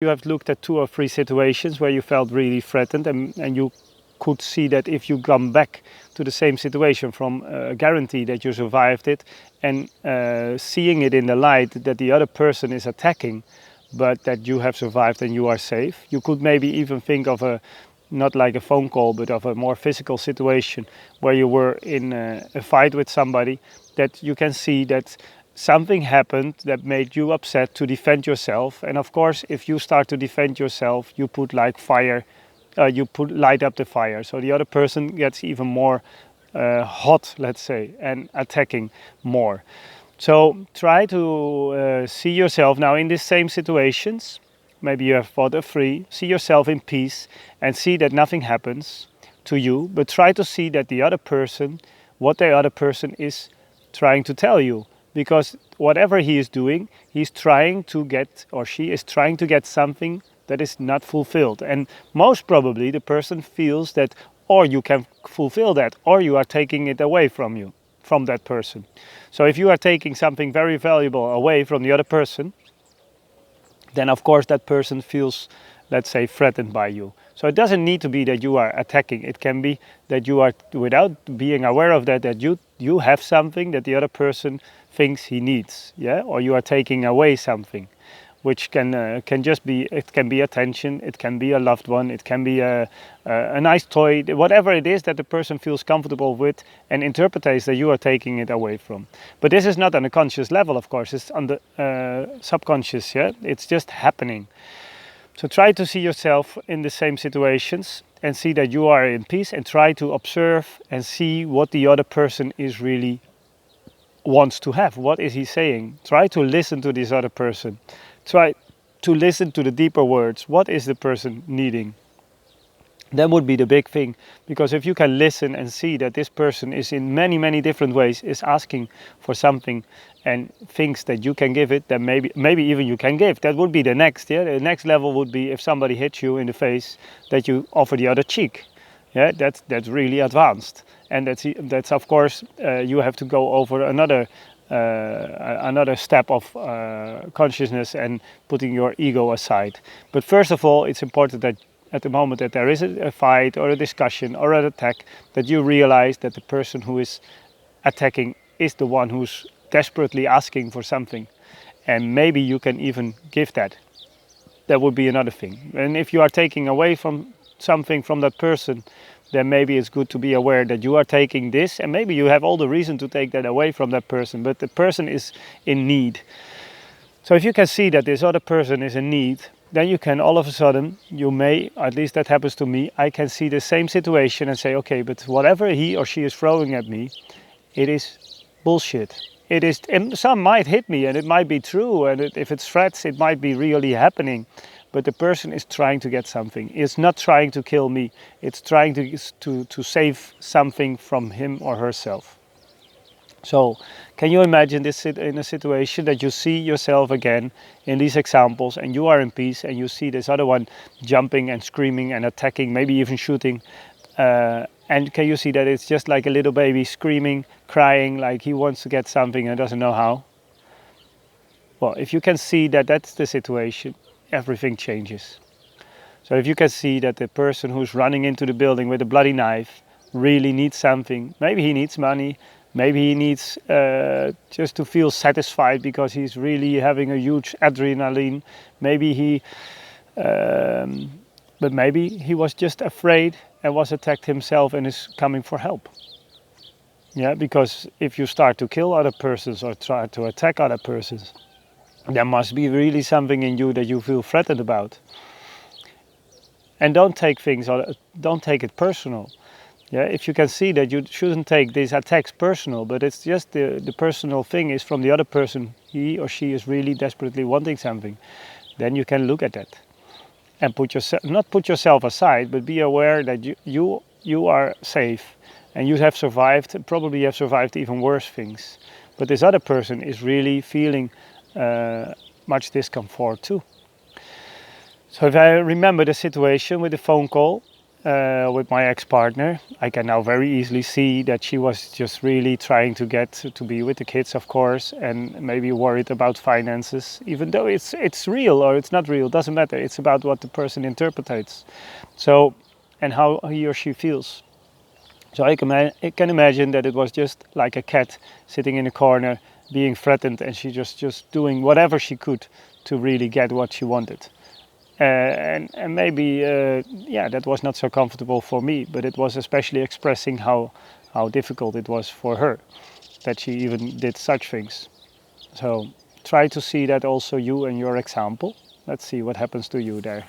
You have looked at 2 or 3 situations where you felt really threatened, and you could see that if you come back to the same situation from a guarantee that you survived it, and seeing it in the light that the other person is attacking, but that you have survived and you are safe, you could maybe even think of a, not like a phone call, but of a more physical situation where you were in a fight with somebody, that you can see that something happened that made you upset to defend yourself. And of course, if you start to defend yourself, you put like fire, light up the fire. So the other person gets even more hot, let's say, and attacking more. So try to see yourself now in these same situations. Maybe you have fought a free, see yourself in peace and see that nothing happens to you, but try to see that the other person, what the other person is trying to tell you. Because whatever he is doing, he's trying to get, or she is trying to get something that is not fulfilled. And most probably the person feels that or you can fulfill that, or you are taking it away from you, from that person. So if you are taking something very valuable away from the other person, then of course that person feels, let's say, threatened by you. So it doesn't need to be that you are attacking. It can be that you are, without being aware of that, that you have something that the other person thinks he needs, yeah, or you are taking away something, which can just be, it can be attention, it can be a loved one, it can be a nice toy, whatever it is that the person feels comfortable with and interprets that you are taking it away from. But this is not on a conscious level, of course. It's on the subconscious, yeah. It's just happening. So try to see yourself in the same situations and see that you are in peace, and try to observe and see what the other person is really wants to have. What is he saying? Try to listen to this other person. Try to listen to the deeper words. What is the person needing? That would be the big thing, because if you can listen and see that this person is in many different ways is asking for something and thinks that you can give it, then maybe even you can give. That would be the next, yeah. The next level would be if somebody hits you in the face, that you offer the other cheek. Yeah, that's really advanced, and that's of course you have to go over another step of consciousness and putting your ego aside. But first of all, it's important that at the moment that there is a fight or a discussion or an attack, that you realize that the person who is attacking is the one who's desperately asking for something, and maybe you can even give that. That would be another thing. And if you are taking away from something from that person, then maybe it's good to be aware that you are taking this, and maybe you have all the reason to take that away from that person, but the person is in need. So if you can see that this other person is in need, then you can all of a sudden, you may, at least that happens to me, I can see the same situation and say, okay, but whatever he or she is throwing at me, it is bullshit. It is, and some might hit me, and it might be true, and if it's threats, it might be really happening. But the person is trying to get something. It's not trying to kill me. It's trying to save something from him or herself. So can you imagine this in a situation that you see yourself again in these examples, and you are in peace, and you see this other one jumping and screaming and attacking, maybe even shooting. And can you see that it's just like a little baby screaming, crying, like he wants to get something and doesn't know how? Well, if you can see that that's the situation, everything changes. So if you can see that the person who's running into the building with a bloody knife really needs something, maybe he needs money, maybe he needs just to feel satisfied because he's really having a huge adrenaline, but maybe he was just afraid and was attacked himself and is coming for help. Yeah, because if you start to kill other persons or try to attack other persons, there must be really something in you that you feel threatened about. And don't take it personal. Yeah, if you can see that you shouldn't take these attacks personal, but it's just the personal thing is from the other person, he or she is really desperately wanting something, then you can look at that and not put yourself aside, but be aware that you are safe and you have survived, probably have survived even worse things. But this other person is really feeling much discomfort too. So if I remember the situation with the phone call, with my ex-partner, I can now very easily see that she was just really trying to get to be with the kids, of course, and maybe worried about finances, even though it's real or it's not real, doesn't matter. It's about what the person interprets. So, and how he or she feels. So I can imagine that it was just like a cat sitting in a corner being threatened, and she just doing whatever she could to really get what she wanted. And maybe yeah, that was not so comfortable for me, but it was especially expressing how difficult it was for her that she even did such things. So try to see that also you and your example. Let's see what happens to you there.